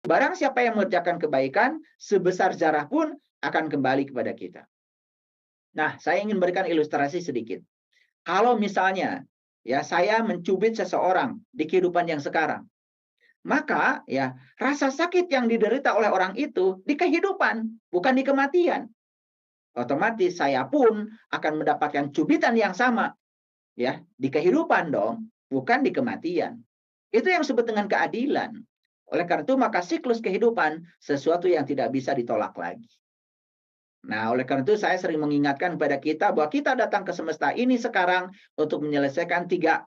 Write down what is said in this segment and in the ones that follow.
Barang siapa yang mengerjakan kebaikan, sebesar zarah pun akan kembali kepada kita. Nah, saya ingin berikan ilustrasi sedikit. Kalau misalnya ya saya mencubit seseorang di kehidupan yang sekarang, maka ya rasa sakit yang diderita oleh orang itu di kehidupan, bukan di kematian. Otomatis saya pun akan mendapatkan cubitan yang sama ya di kehidupan dong, bukan di kematian. Itu yang disebut dengan keadilan. Oleh karena itu maka siklus kehidupan sesuatu yang tidak bisa ditolak lagi. Nah, oleh karena itu saya sering mengingatkan kepada kita bahwa kita datang ke semesta ini sekarang untuk menyelesaikan tiga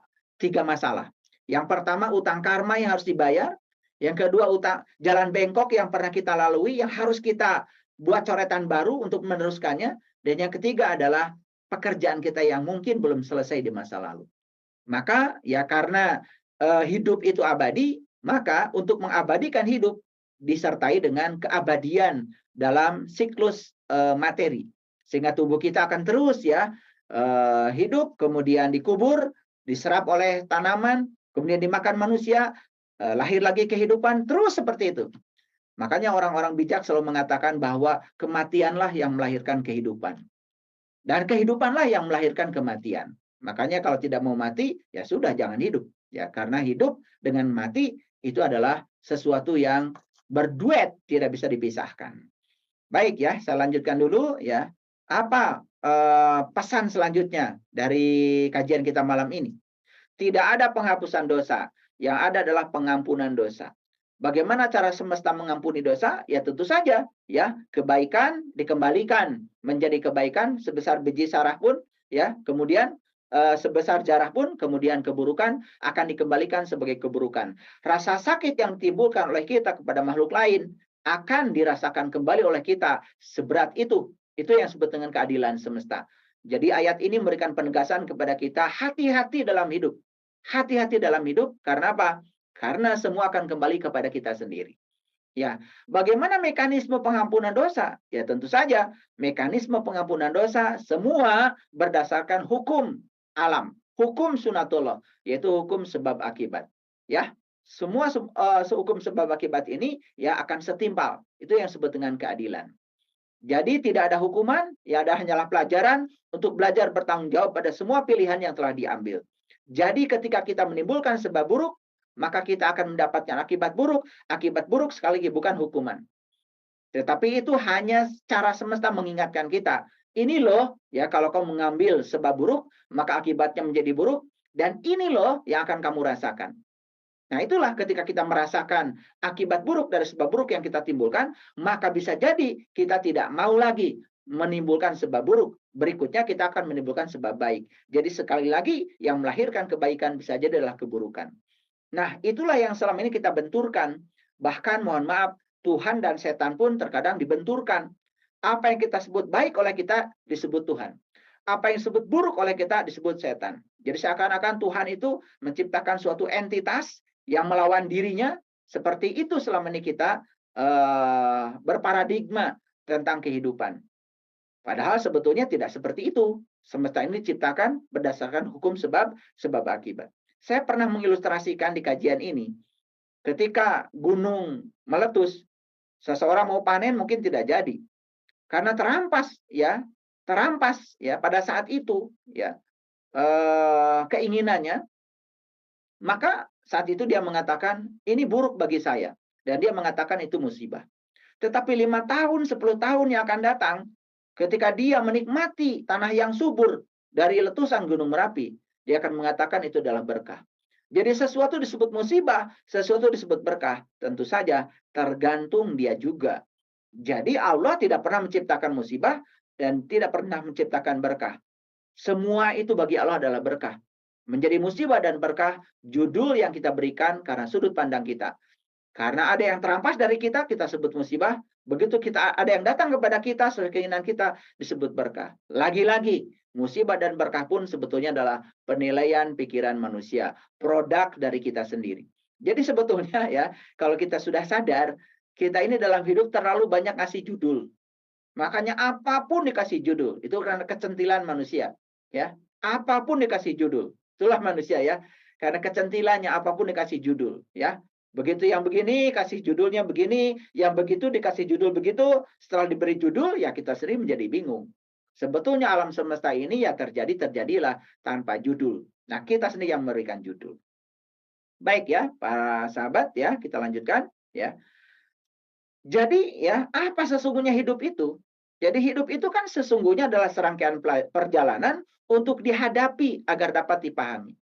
masalah. Yang pertama utang karma yang harus dibayar. Yang kedua utang jalan bengkok yang pernah kita lalui yang harus kita buat coretan baru untuk meneruskannya. Dan yang ketiga adalah pekerjaan kita yang mungkin belum selesai di masa lalu. Maka ya karena hidup itu abadi, maka untuk mengabadikan hidup disertai dengan keabadian dalam siklus materi. Sehingga tubuh kita akan terus ya hidup, kemudian dikubur, diserap oleh tanaman, kemudian dimakan manusia, lahir lagi kehidupan, terus seperti itu. Makanya orang-orang bijak selalu mengatakan bahwa kematianlah yang melahirkan kehidupan. Dan kehidupanlah yang melahirkan kematian. Makanya kalau tidak mau mati, ya sudah jangan hidup. Ya, karena hidup dengan mati itu adalah sesuatu yang berduet, tidak bisa dipisahkan. Baik ya, saya lanjutkan dulu ya. Apa pesan selanjutnya dari kajian kita malam ini? Tidak ada penghapusan dosa, yang ada adalah pengampunan dosa. Bagaimana cara semesta mengampuni dosa? Ya tentu saja, ya kebaikan dikembalikan menjadi kebaikan sebesar biji sarah pun, ya kemudian sebesar jarah pun, kemudian keburukan akan dikembalikan sebagai keburukan. Rasa sakit yang ditimbulkan oleh kita kepada makhluk lain akan dirasakan kembali oleh kita seberat itu. Itu yang disebut dengan keadilan semesta. Jadi ayat ini memberikan penegasan kepada kita hati-hati dalam hidup. Hati-hati dalam hidup karena apa? Karena semua akan kembali kepada kita sendiri. Ya, bagaimana mekanisme pengampunan dosa? Ya, tentu saja mekanisme pengampunan dosa semua berdasarkan hukum alam, hukum sunatullah, yaitu hukum sebab akibat. Ya, semua hukum sebab akibat ini ya akan setimpal. Itu yang disebut dengan keadilan. Jadi tidak ada hukuman, ya ada hanyalah pelajaran untuk belajar bertanggung jawab pada semua pilihan yang telah diambil. Jadi ketika kita menimbulkan sebab buruk, maka kita akan mendapatkan akibat buruk sekali lagi bukan hukuman. Tetapi itu hanya cara semesta mengingatkan kita. Ini loh, ya kalau kau mengambil sebab buruk, maka akibatnya menjadi buruk. Dan ini loh yang akan kamu rasakan. Nah, itulah ketika kita merasakan akibat buruk dari sebab buruk yang kita timbulkan, maka bisa jadi kita tidak mau lagi menimbulkan sebab buruk. Berikutnya kita akan menimbulkan sebab baik. Jadi sekali lagi yang melahirkan kebaikan bisa jadi adalah keburukan. Nah, itulah yang selama ini kita benturkan. Bahkan mohon maaf, Tuhan dan setan pun terkadang dibenturkan. Apa yang kita sebut baik oleh kita disebut Tuhan. Apa yang disebut buruk oleh kita disebut setan. Jadi seakan-akan Tuhan itu menciptakan suatu entitas yang melawan dirinya. Seperti itu selama ini kita berparadigma tentang kehidupan. Padahal sebetulnya tidak seperti itu. Semesta ini diciptakan berdasarkan hukum sebab akibat. Saya pernah mengilustrasikan di kajian ini, ketika gunung meletus, seseorang mau panen mungkin tidak jadi karena terampas ya pada saat itu ya keinginannya, maka saat itu dia mengatakan ini buruk bagi saya dan dia mengatakan itu musibah. Tetapi 5 tahun, 10 tahun yang akan datang, ketika dia menikmati tanah yang subur dari letusan Gunung Merapi, dia akan mengatakan itu adalah berkah. Jadi sesuatu disebut musibah, sesuatu disebut berkah. Tentu saja tergantung dia juga. Jadi Allah tidak pernah menciptakan musibah dan tidak pernah menciptakan berkah. Semua itu bagi Allah adalah berkah. Menjadi musibah dan berkah, judul yang kita berikan karena sudut pandang kita. Karena ada yang terampas dari kita, kita sebut musibah. Begitu kita ada yang datang kepada kita, sesuai keinginan kita, disebut berkah. Lagi-lagi, musibah dan berkah pun sebetulnya adalah penilaian pikiran manusia. Produk dari kita sendiri. Jadi sebetulnya ya, kalau kita sudah sadar, kita ini dalam hidup terlalu banyak ngasih judul. Makanya apapun dikasih judul. Itu karena kecentilan manusia. Ya, apapun dikasih judul. Itulah manusia ya. Karena kecentilannya apapun dikasih judul. Ya, Begitu yang begini, kasih judulnya begini, yang begitu dikasih judul begitu, setelah diberi judul, ya kita sering menjadi bingung. Sebetulnya alam semesta ini ya terjadilah tanpa judul. Nah, kita sendiri yang memberikan judul. Baik ya, para sahabat ya, kita lanjutkan ya. Jadi ya, apa sesungguhnya hidup itu? Jadi hidup itu kan sesungguhnya adalah serangkaian perjalanan untuk dihadapi agar dapat dipahami.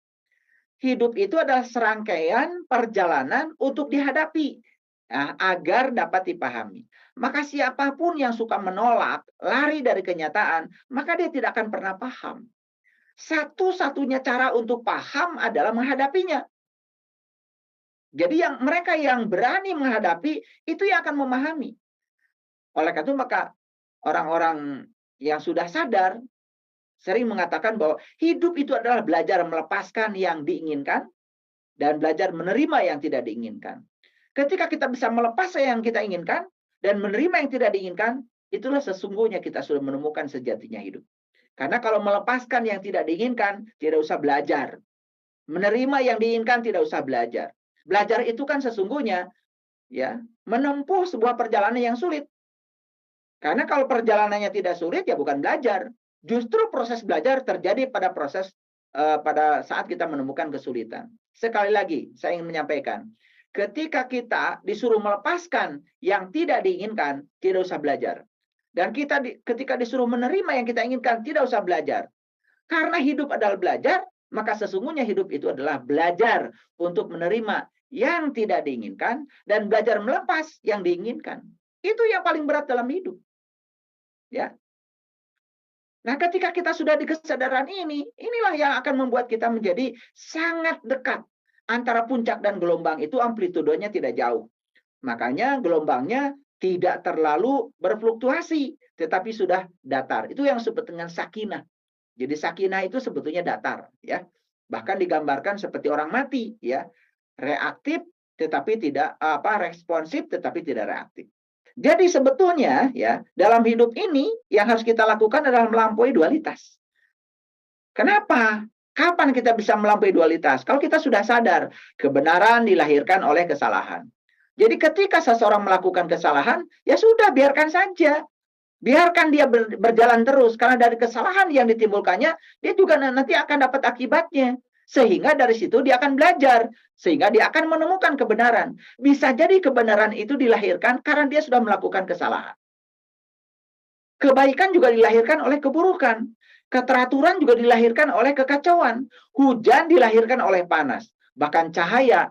Hidup itu adalah serangkaian perjalanan untuk dihadapi, nah, agar dapat dipahami. Maka siapapun yang suka menolak, lari dari kenyataan, maka dia tidak akan pernah paham. Satu-satunya cara untuk paham adalah menghadapinya. Jadi mereka yang berani menghadapi, itu yang akan memahami. Oleh karena itu maka orang-orang yang sudah sadar, sering mengatakan bahwa hidup itu adalah belajar melepaskan yang diinginkan dan belajar menerima yang tidak diinginkan. Ketika kita bisa melepas yang kita inginkan dan menerima yang tidak diinginkan, itulah sesungguhnya kita sudah menemukan sejatinya hidup. Karena kalau melepaskan yang tidak diinginkan, tidak usah belajar. Menerima yang diinginkan, tidak usah belajar. Belajar itu kan sesungguhnya ya menempuh sebuah perjalanan yang sulit. Karena kalau perjalanannya tidak sulit, ya bukan belajar. Justru proses belajar terjadi pada pada saat kita menemukan kesulitan. Sekali lagi, saya ingin menyampaikan, ketika kita disuruh melepaskan yang tidak diinginkan, tidak usah belajar. Dan ketika disuruh menerima yang kita inginkan, tidak usah belajar. Karena hidup adalah belajar, maka sesungguhnya hidup itu adalah belajar untuk menerima yang tidak diinginkan dan belajar melepas yang diinginkan. Itu yang paling berat dalam hidup. Ya. Nah, ketika kita sudah di kesadaran ini, inilah yang akan membuat kita menjadi sangat dekat. Antara puncak dan gelombang itu amplitudenya tidak jauh. Makanya gelombangnya tidak terlalu berfluktuasi, tetapi sudah datar. Itu yang disebut dengan sakinah. Jadi sakinah itu sebetulnya datar, ya. Bahkan digambarkan seperti orang mati, ya. Reaktif tetapi tidak responsif tetapi tidak reaktif. Jadi sebetulnya ya, dalam hidup ini yang harus kita lakukan adalah melampaui dualitas. Kenapa? Kapan kita bisa melampaui dualitas? Kalau kita sudah sadar kebenaran dilahirkan oleh kesalahan. Jadi ketika seseorang melakukan kesalahan, ya sudah biarkan saja. Biarkan dia berjalan terus. Karena dari kesalahan yang ditimbulkannya, dia juga nanti akan dapat akibatnya. Sehingga dari situ dia akan belajar. Sehingga dia akan menemukan kebenaran. Bisa jadi kebenaran itu dilahirkan karena dia sudah melakukan kesalahan. Kebaikan juga dilahirkan oleh keburukan. Keteraturan juga dilahirkan oleh kekacauan. Hujan dilahirkan oleh panas. Bahkan cahaya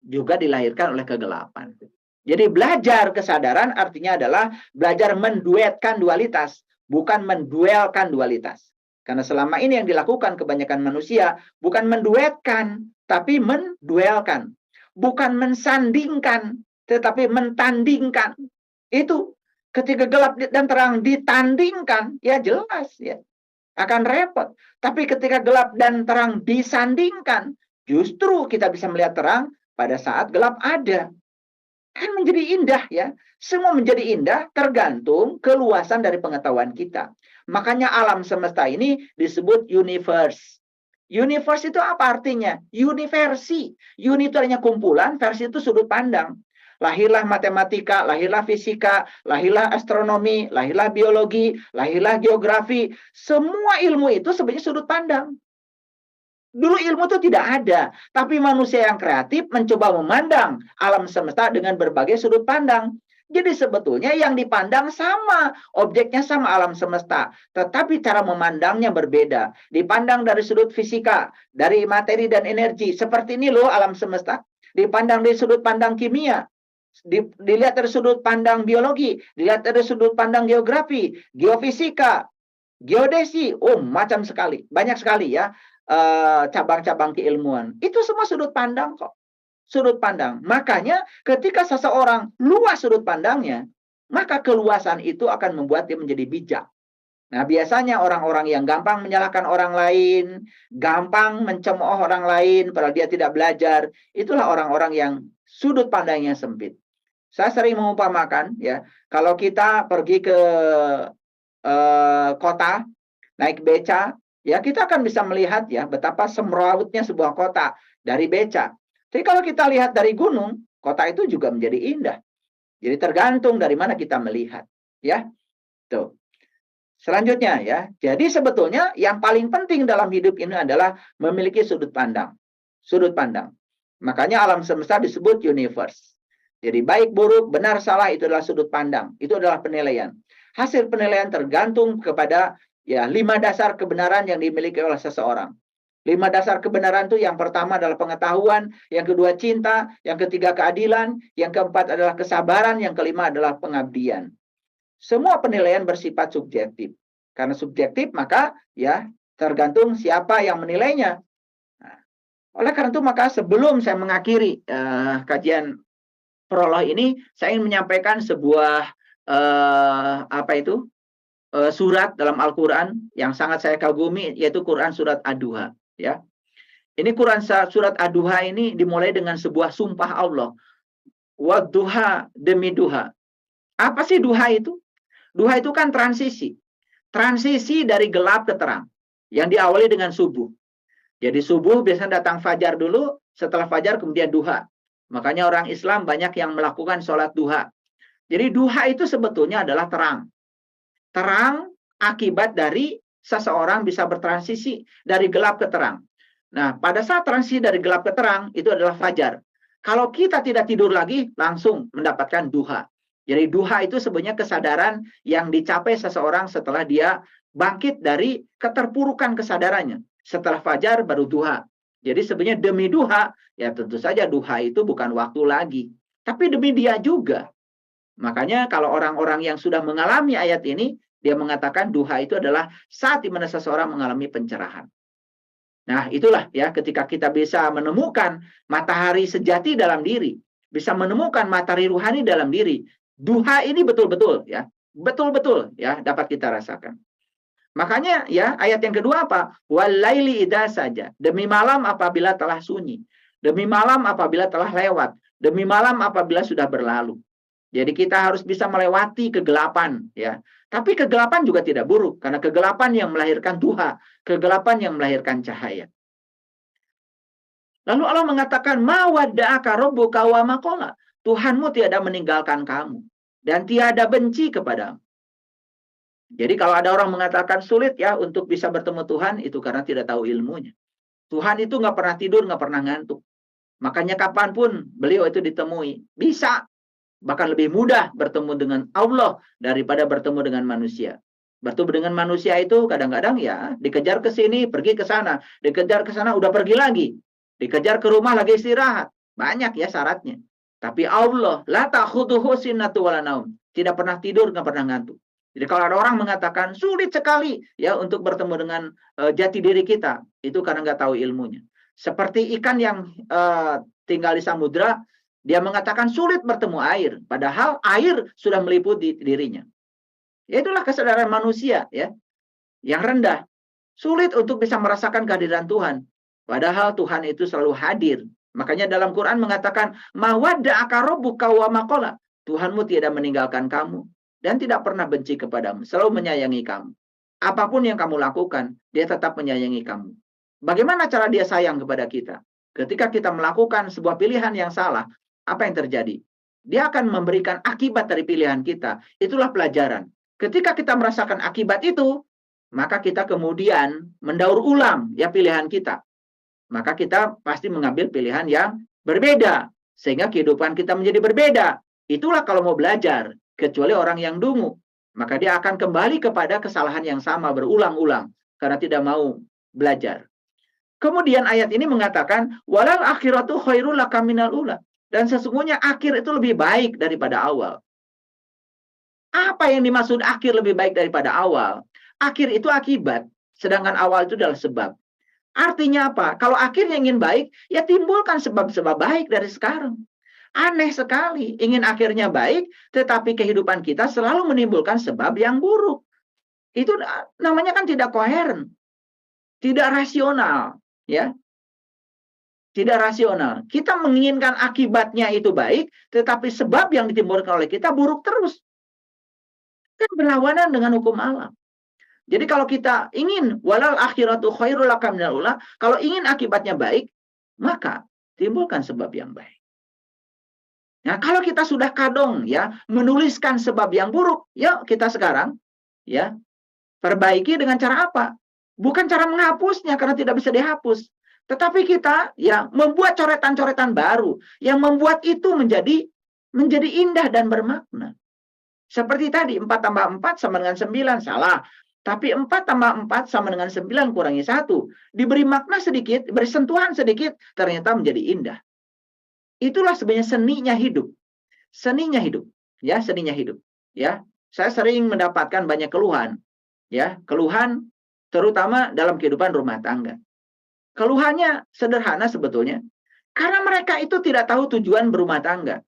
juga dilahirkan oleh kegelapan. Jadi belajar kesadaran artinya adalah belajar menduetkan dualitas, bukan menduelkan dualitas. Karena selama ini yang dilakukan kebanyakan manusia bukan menduetkan, tapi menduelkan. Bukan mensandingkan, tetapi mentandingkan. Itu ketika gelap dan terang ditandingkan, ya jelas ya akan repot. Tapi ketika gelap dan terang disandingkan, justru kita bisa melihat terang pada saat gelap ada. Kan menjadi indah ya. Semua menjadi indah tergantung keluasan dari pengetahuan kita. Makanya alam semesta ini disebut universe. Universe itu apa artinya? Universi. Uni itu artinya kumpulan, versi itu sudut pandang. Lahirlah matematika, lahirlah fisika, lahirlah astronomi, lahirlah biologi, lahirlah geografi. Semua ilmu itu sebenarnya sudut pandang. Dulu ilmu itu tidak ada, tapi manusia yang kreatif mencoba memandang alam semesta dengan berbagai sudut pandang. Jadi sebetulnya yang dipandang sama, objeknya sama alam semesta, tetapi cara memandangnya berbeda. Dipandang dari sudut fisika, dari materi dan energi, seperti ini loh alam semesta. Dipandang dari sudut pandang kimia, dilihat dari sudut pandang biologi, dilihat dari sudut pandang geografi, geofisika, geodesi, macam sekali, banyak sekali ya. Cabang-cabang keilmuan. Itu semua sudut pandang kok. Sudut pandang. Makanya ketika seseorang luas sudut pandangnya, maka keluasan itu akan membuat dia menjadi bijak. Nah, biasanya orang-orang yang gampang menyalahkan orang lain, gampang mencemooh orang lain, padahal dia tidak belajar, itulah orang-orang yang sudut pandangnya sempit. Saya sering mengumpamakan, ya, kalau kita pergi ke kota, naik beca, ya kita akan bisa melihat ya betapa semrawutnya sebuah kota dari beca. Jadi kalau kita lihat dari gunung, kota itu juga menjadi indah. Jadi tergantung dari mana kita melihat, ya. Tuh. Selanjutnya ya. Jadi sebetulnya yang paling penting dalam hidup ini adalah memiliki sudut pandang. Sudut pandang. Makanya alam semesta disebut universe. Jadi baik, buruk, benar, salah itu adalah sudut pandang. Itu adalah penilaian. Hasil penilaian tergantung kepada ya 5 dasar kebenaran yang dimiliki oleh seseorang. 5 dasar kebenaran itu yang pertama adalah pengetahuan, yang kedua cinta, yang ketiga keadilan, yang keempat adalah kesabaran, yang kelima adalah pengabdian. Semua penilaian bersifat subjektif. Karena subjektif maka ya tergantung siapa yang menilainya. Nah, oleh karena itu maka sebelum saya mengakhiri kajian prolog ini, saya ingin menyampaikan sebuah surat dalam Al-Quran yang sangat saya kagumi, yaitu Quran surat Ad-Duha. Ya, ini Quran surat Ad-Duha ini dimulai dengan sebuah sumpah Allah. Wadduha demi duha. Apa sih duha itu? Duha itu kan transisi. Transisi dari gelap ke terang. Yang diawali dengan subuh. Jadi subuh biasanya datang fajar dulu, setelah fajar kemudian duha. Makanya orang Islam banyak yang melakukan sholat duha. Jadi duha itu sebetulnya adalah terang. Terang akibat dari seseorang bisa bertransisi dari gelap ke terang. Nah, pada saat transisi dari gelap ke terang, itu adalah fajar. Kalau kita tidak tidur lagi, langsung mendapatkan duha. Jadi duha itu sebenarnya kesadaran yang dicapai seseorang setelah dia bangkit dari keterpurukan kesadarannya. Setelah fajar baru duha. Jadi sebenarnya demi duha, ya tentu saja duha itu bukan waktu lagi. Tapi demi dia juga. Makanya kalau orang-orang yang sudah mengalami ayat ini, dia mengatakan duha itu adalah saat di mana seseorang mengalami pencerahan. Nah itulah ya ketika kita bisa menemukan matahari sejati dalam diri. Bisa menemukan matahari ruhani dalam diri. Duha ini betul-betul ya, betul-betul ya dapat kita rasakan. Makanya ya ayat yang kedua apa? Walaili idza saja. Demi malam apabila telah sunyi. Demi malam apabila telah lewat. Demi malam apabila sudah berlalu. Jadi kita harus bisa melewati kegelapan ya. Tapi kegelapan juga tidak buruk karena kegelapan yang melahirkan duha, kegelapan yang melahirkan cahaya. Lalu Allah mengatakan ma wadda'aka rabbuka wa ma qala. Tuhanmu tiada meninggalkan kamu dan tiada benci kepadamu. Jadi kalau ada orang mengatakan sulit ya untuk bisa bertemu Tuhan, itu karena tidak tahu ilmunya. Tuhan itu nggak pernah tidur, nggak pernah ngantuk. Makanya kapanpun beliau itu ditemui, bisa. Bahkan lebih mudah bertemu dengan Allah daripada bertemu dengan manusia. Bertemu dengan manusia itu kadang-kadang ya dikejar ke sini, pergi ke sana. Dikejar ke sana, udah pergi lagi. Dikejar ke rumah lagi istirahat. Banyak ya syaratnya. Tapi Allah, la ta'khudhuhu sinnatu wala naum. Tidak pernah tidur, nggak pernah ngantuk. Jadi kalau ada orang mengatakan sulit sekali ya untuk bertemu dengan jati diri kita, itu karena nggak tahu ilmunya. Seperti ikan yang tinggal di samudra, dia mengatakan sulit bertemu air, padahal air sudah meliputi dirinya. Itulah kesadaran manusia ya, yang rendah. Sulit untuk bisa merasakan kehadiran Tuhan, padahal Tuhan itu selalu hadir. Makanya dalam Quran mengatakan mawadda'aka rabbuka wa ma qala. Tuhanmu tidak meninggalkan kamu dan tidak pernah benci kepadamu, selalu menyayangi kamu. Apapun yang kamu lakukan, dia tetap menyayangi kamu. Bagaimana cara dia sayang kepada kita? Ketika kita melakukan sebuah pilihan yang salah, apa yang terjadi? Dia akan memberikan akibat dari pilihan kita. Itulah pelajaran. Ketika kita merasakan akibat itu, maka kita kemudian mendaur ulang ya pilihan kita. Maka kita pasti mengambil pilihan yang berbeda. Sehingga kehidupan kita menjadi berbeda. Itulah kalau mau belajar. Kecuali orang yang dungu. Maka dia akan kembali kepada kesalahan yang sama berulang-ulang. Karena tidak mau belajar. Kemudian ayat ini mengatakan, walal akhiratu khairul laka minal ula. Dan sesungguhnya akhir itu lebih baik daripada awal. Apa yang dimaksud akhir lebih baik daripada awal? Akhir itu akibat. Sedangkan awal itu adalah sebab. Artinya apa? Kalau akhirnya ingin baik, ya timbulkan sebab-sebab baik dari sekarang. Aneh sekali. Ingin akhirnya baik, tetapi kehidupan kita selalu menimbulkan sebab yang buruk. Itu namanya kan tidak koheren. Tidak rasional. Ya, tidak rasional. Kita menginginkan akibatnya itu baik, tetapi sebab yang ditimbulkan oleh kita buruk terus. Kan berlawanan dengan hukum alam. Jadi kalau kita ingin walal akhiratu khairul laka minal ula, kalau ingin akibatnya baik, maka timbulkan sebab yang baik. Nah, kalau kita sudah kadung ya menuliskan sebab yang buruk, yuk kita sekarang ya perbaiki dengan cara apa? Bukan cara menghapusnya karena tidak bisa dihapus, tetapi kita ya membuat coretan-coretan baru yang membuat itu menjadi indah dan bermakna. Seperti tadi 4 tambah 4 sama dengan 9, salah. Tapi 4 tambah 4 sama dengan 9 kurangi 1. Diberi makna sedikit, beri sentuhan sedikit, ternyata menjadi indah. Itulah sebenarnya seninya hidup. Seninya hidup, ya, seninya hidup, ya. Saya sering mendapatkan banyak keluhan, ya, keluhan terutama dalam kehidupan rumah tangga. Keluhannya sederhana sebetulnya, karena mereka itu tidak tahu tujuan berumah tangga.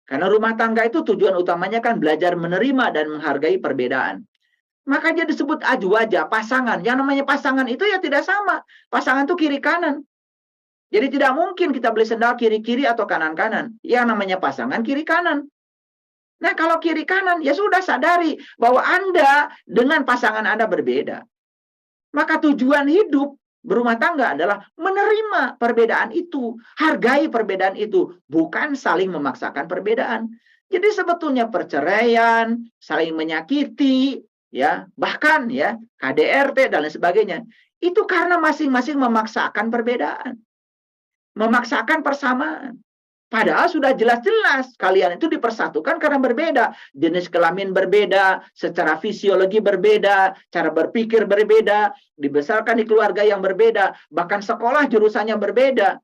Karena rumah tangga itu tujuan utamanya kan belajar menerima dan menghargai perbedaan. Makanya disebut ajwaja, pasangan. Yang namanya pasangan itu ya tidak sama. Pasangan itu kiri kanan. Jadi tidak mungkin kita beli sendal kiri-kiri atau kanan-kanan. Yang namanya pasangan kiri kanan. Nah, kalau kiri kanan, ya sudah sadari bahwa Anda dengan pasangan Anda berbeda. Maka tujuan hidup berumah tangga adalah menerima perbedaan itu, hargai perbedaan itu, bukan saling memaksakan perbedaan. Jadi sebetulnya perceraian, saling menyakiti, ya, bahkan ya KDRT dan lain sebagainya, itu karena masing-masing memaksakan perbedaan, memaksakan persamaan. Padahal sudah jelas-jelas kalian itu dipersatukan karena berbeda. Jenis kelamin berbeda, secara fisiologi berbeda, cara berpikir berbeda, dibesarkan di keluarga yang berbeda, bahkan sekolah jurusannya berbeda.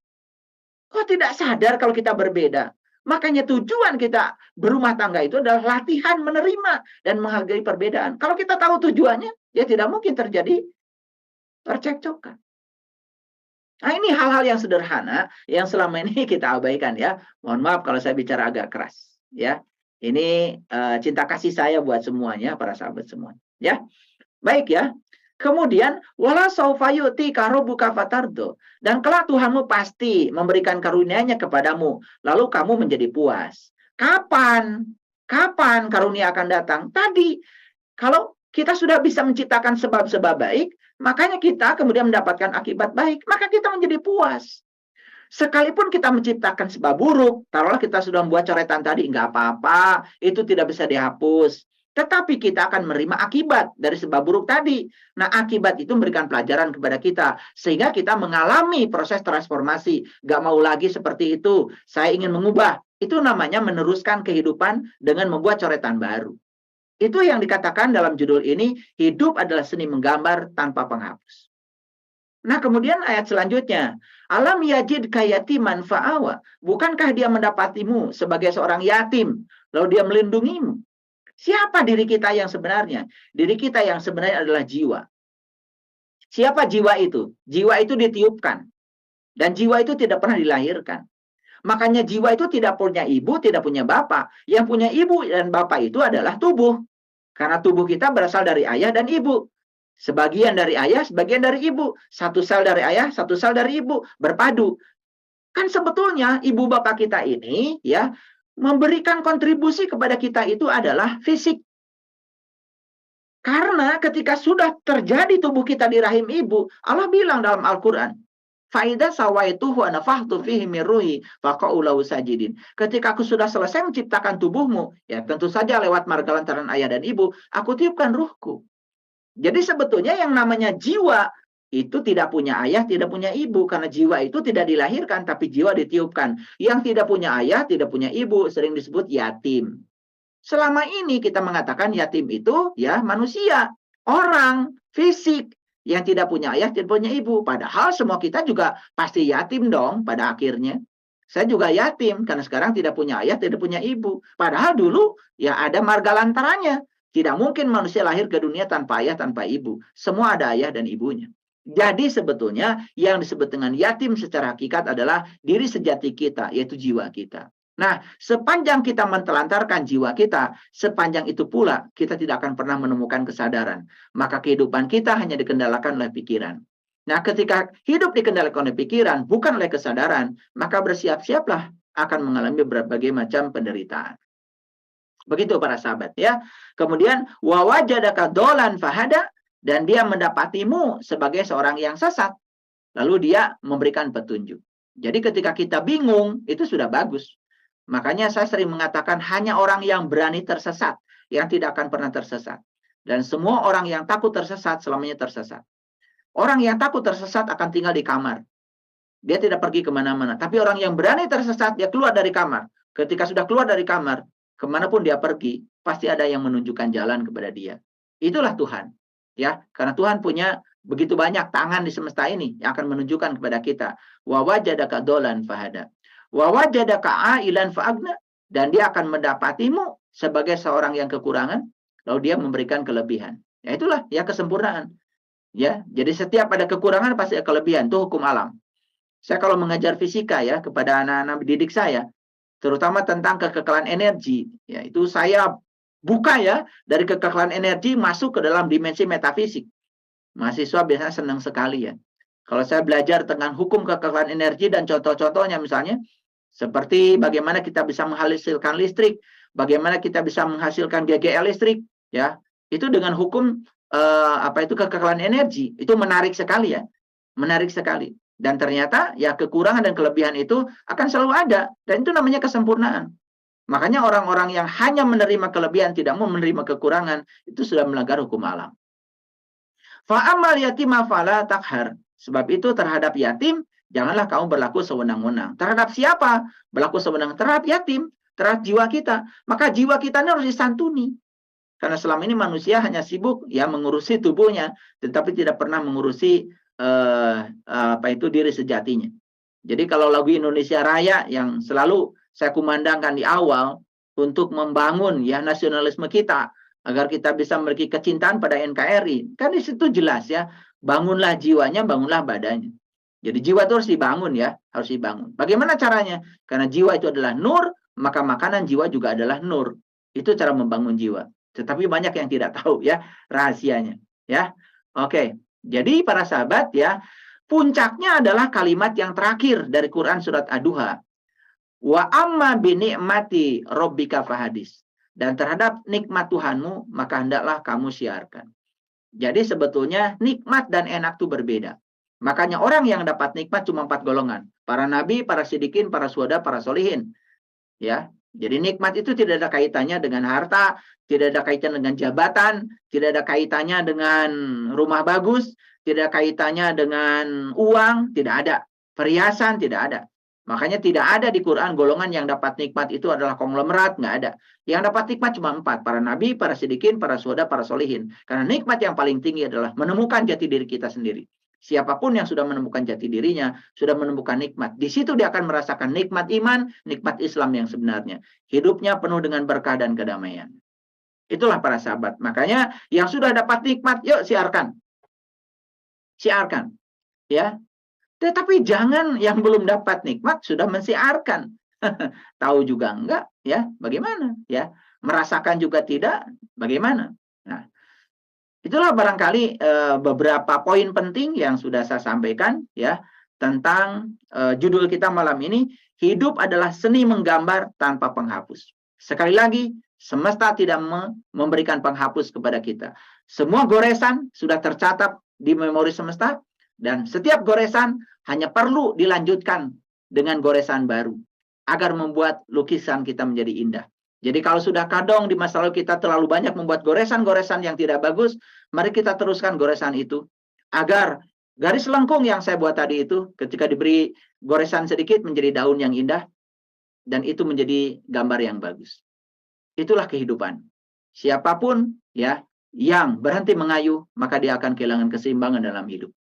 Kok tidak sadar kalau kita berbeda? Makanya tujuan kita berumah tangga itu adalah latihan menerima dan menghargai perbedaan. Kalau kita tahu tujuannya, ya tidak mungkin terjadi percekcokan. Nah, ini hal-hal yang sederhana yang selama ini kita abaikan ya. Mohon maaf kalau saya bicara agak keras ya. Ini cinta kasih saya buat semuanya, para sahabat semua. Ya, baik ya. Kemudian wala saufa yu'tika rabbuka fatardo, dan kelak Tuhanmu pasti memberikan karunia-Nya kepadamu, lalu kamu menjadi puas. Kapan? Kapan karunia akan datang? Tadi, kalau kita sudah bisa menciptakan sebab-sebab baik, makanya kita kemudian mendapatkan akibat baik, maka kita menjadi puas. Sekalipun kita menciptakan sebab buruk, taruhlah kita sudah membuat coretan tadi, nggak apa-apa, itu tidak bisa dihapus. Tetapi kita akan menerima akibat dari sebab buruk tadi. Nah, akibat itu memberikan pelajaran kepada kita. Sehingga kita mengalami proses transformasi. Nggak mau lagi seperti itu. Saya ingin mengubah. Itu namanya meneruskan kehidupan dengan membuat coretan baru. Itu yang dikatakan dalam judul ini, hidup adalah seni menggambar tanpa penghapus. Nah, kemudian ayat selanjutnya, alam yajid kayatiman fa'awa. Bukankah dia mendapatimu sebagai seorang yatim, lalu dia melindungimu? Siapa diri kita yang sebenarnya? Diri kita yang sebenarnya adalah jiwa. Siapa jiwa itu? Jiwa itu ditiupkan. Dan jiwa itu tidak pernah dilahirkan. Makanya jiwa itu tidak punya ibu, tidak punya bapak. Yang punya ibu dan bapak itu adalah tubuh. Karena tubuh kita berasal dari ayah dan ibu. Sebagian dari ayah, sebagian dari ibu. Satu sel dari ayah, satu sel dari ibu. Berpadu. Kan sebetulnya ibu bapak kita ini ya memberikan kontribusi kepada kita itu adalah fisik. Karena ketika sudah terjadi tubuh kita di rahim ibu, Allah bilang dalam Al-Quran, Faida sawaituhu anafahtu fihi min ruhi faqa'u lahu sajidin. Ketika aku sudah selesai menciptakan tubuhmu, ya tentu saja lewat marga lantaran ayah dan ibu, aku tiupkan ruhku. Jadi sebetulnya yang namanya jiwa itu tidak punya ayah, tidak punya ibu. Karena jiwa itu tidak dilahirkan, tapi jiwa ditiupkan. Yang tidak punya ayah, tidak punya ibu, sering disebut yatim. Selama ini kita mengatakan yatim itu ya manusia, orang, fisik. Yang tidak punya ayah, tidak punya ibu. Padahal semua kita juga pasti yatim dong pada akhirnya. Saya juga yatim, karena sekarang tidak punya ayah, tidak punya ibu. Padahal dulu ya ada marga lantarannya. Tidak mungkin manusia lahir ke dunia tanpa ayah, tanpa ibu. Semua ada ayah dan ibunya. Jadi sebetulnya yang disebut dengan yatim secara hakikat adalah diri sejati kita, yaitu jiwa kita. Nah, sepanjang kita mentelantarkan jiwa kita, sepanjang itu pula kita tidak akan pernah menemukan kesadaran. Maka kehidupan kita hanya dikendalikan oleh pikiran. Nah, ketika hidup dikendalikan oleh pikiran, bukan oleh kesadaran, maka bersiap-siaplah akan mengalami berbagai macam penderitaan. Begitu para sahabat ya. Kemudian wawajadaka dolan fahada, dan dia mendapatimu sebagai seorang yang sesat. Lalu dia memberikan petunjuk. Jadi ketika kita bingung, itu sudah bagus. Makanya saya sering mengatakan hanya orang yang berani tersesat yang tidak akan pernah tersesat. Dan semua orang yang takut tersesat selamanya tersesat. Orang yang takut tersesat akan tinggal di kamar. Dia tidak pergi kemana-mana. Tapi orang yang berani tersesat, dia keluar dari kamar. Ketika sudah keluar dari kamar, kemanapun dia pergi, pasti ada yang menunjukkan jalan kepada dia. Itulah Tuhan. Ya, karena Tuhan punya begitu banyak tangan di semesta ini yang akan menunjukkan kepada kita. Wa wajadaka dolan fahada. Wa wajadaka ailan fa'agna. Dan dia akan mendapatimu sebagai seorang yang kekurangan, lalu dia memberikan kelebihan. Ya itulah ya kesempurnaan. Ya, jadi setiap ada kekurangan pasti ada kelebihan. Itu hukum alam. Saya kalau mengajar fisika ya kepada anak-anak didik saya, terutama tentang kekekalan energi, ya itu saya buka ya dari kekekalan energi masuk ke dalam dimensi metafisik. Mahasiswa biasanya senang sekali ya. Kalau saya belajar tentang hukum kekekalan energi dan contoh-contohnya misalnya seperti bagaimana kita bisa menghasilkan listrik, bagaimana kita bisa menghasilkan GGL listrik, ya itu dengan hukum kekekalan energi, itu menarik sekali ya, menarik sekali. Dan ternyata ya kekurangan dan kelebihan itu akan selalu ada, dan itu namanya kesempurnaan. Makanya orang-orang yang hanya menerima kelebihan, tidak mau menerima kekurangan, itu sudah melanggar hukum alam. Fa'amal yatima fala takhar. Sebab itu terhadap yatim, janganlah kamu berlaku sewenang-wenang. Terhadap siapa? Berlaku sewenang terhadap yatim, terhadap jiwa kita. Maka jiwa kita ini harus disantuni. Karena selama ini manusia hanya sibuk ya mengurusi tubuhnya, tetapi tidak pernah mengurusi diri sejatinya. Jadi kalau lagu Indonesia Raya yang selalu saya kumandangkan di awal untuk membangun ya nasionalisme kita agar kita bisa memiliki kecintaan pada NKRI, kan di situ jelas ya, bangunlah jiwanya, bangunlah badannya. Jadi jiwa itu harus dibangun ya, harus dibangun. Bagaimana caranya? Karena jiwa itu adalah nur, maka makanan jiwa juga adalah nur. Itu cara membangun jiwa. Tetapi banyak yang tidak tahu ya rahasianya ya. Oke, jadi para sahabat ya, puncaknya adalah kalimat yang terakhir dari Quran surat Ad-Duha. Wa amma bi ni'mati rabbika fahadis. Dan terhadap nikmat Tuhanmu maka hendaklah kamu siarkan. Jadi sebetulnya nikmat dan enak itu berbeda. Makanya orang yang dapat nikmat cuma 4 golongan. Para nabi, para sidikin, para syuhada, para solihin. Ya. Jadi nikmat itu tidak ada kaitannya dengan harta, tidak ada kaitannya dengan jabatan, tidak ada kaitannya dengan rumah bagus, tidak ada kaitannya dengan uang, tidak ada. Perhiasan, tidak ada. Makanya tidak ada di Quran golongan yang dapat nikmat itu adalah konglomerat, nggak ada. Yang dapat nikmat cuma 4, para nabi, para sidikin, para syuhada, para solihin. Karena nikmat yang paling tinggi adalah menemukan jati diri kita sendiri. Siapapun yang sudah menemukan jati dirinya, sudah menemukan nikmat. Di situ dia akan merasakan nikmat iman, nikmat Islam yang sebenarnya. Hidupnya penuh dengan berkah dan kedamaian. Itulah para sahabat. Makanya yang sudah dapat nikmat, yuk siarkan. Siarkan. Ya. Tetapi jangan yang belum dapat nikmat sudah mensiarkan. Tahu juga enggak, ya. Bagaimana? Ya. Merasakan juga tidak, bagaimana? Nah, itulah barangkali beberapa poin penting yang sudah saya sampaikan ya tentang judul kita malam ini, hidup adalah seni menggambar tanpa penghapus. Sekali lagi, semesta tidak memberikan penghapus kepada kita. Semua goresan sudah tercatat di memori semesta dan setiap goresan hanya perlu dilanjutkan dengan goresan baru agar membuat lukisan kita menjadi indah. Jadi kalau sudah kadang di masa lalu kita terlalu banyak membuat goresan-goresan yang tidak bagus, mari kita teruskan goresan itu. Agar garis lengkung yang saya buat tadi itu, ketika diberi goresan sedikit menjadi daun yang indah, dan itu menjadi gambar yang bagus. Itulah kehidupan. Siapapun ya yang berhenti mengayuh, maka dia akan kehilangan keseimbangan dalam hidup.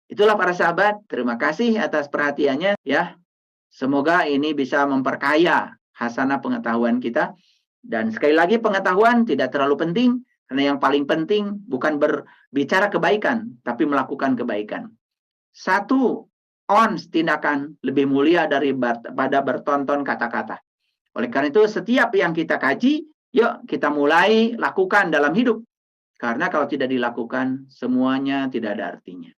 Itulah para sahabat, terima kasih atas perhatiannya ya. Semoga ini bisa memperkaya hasanah pengetahuan kita. Dan sekali lagi pengetahuan tidak terlalu penting, karena yang paling penting bukan berbicara kebaikan, tapi melakukan kebaikan. 1 ons tindakan lebih mulia daripada bertonton kata-kata. Oleh karena itu setiap yang kita kaji, yuk kita mulai lakukan dalam hidup. Karena kalau tidak dilakukan, semuanya tidak ada artinya.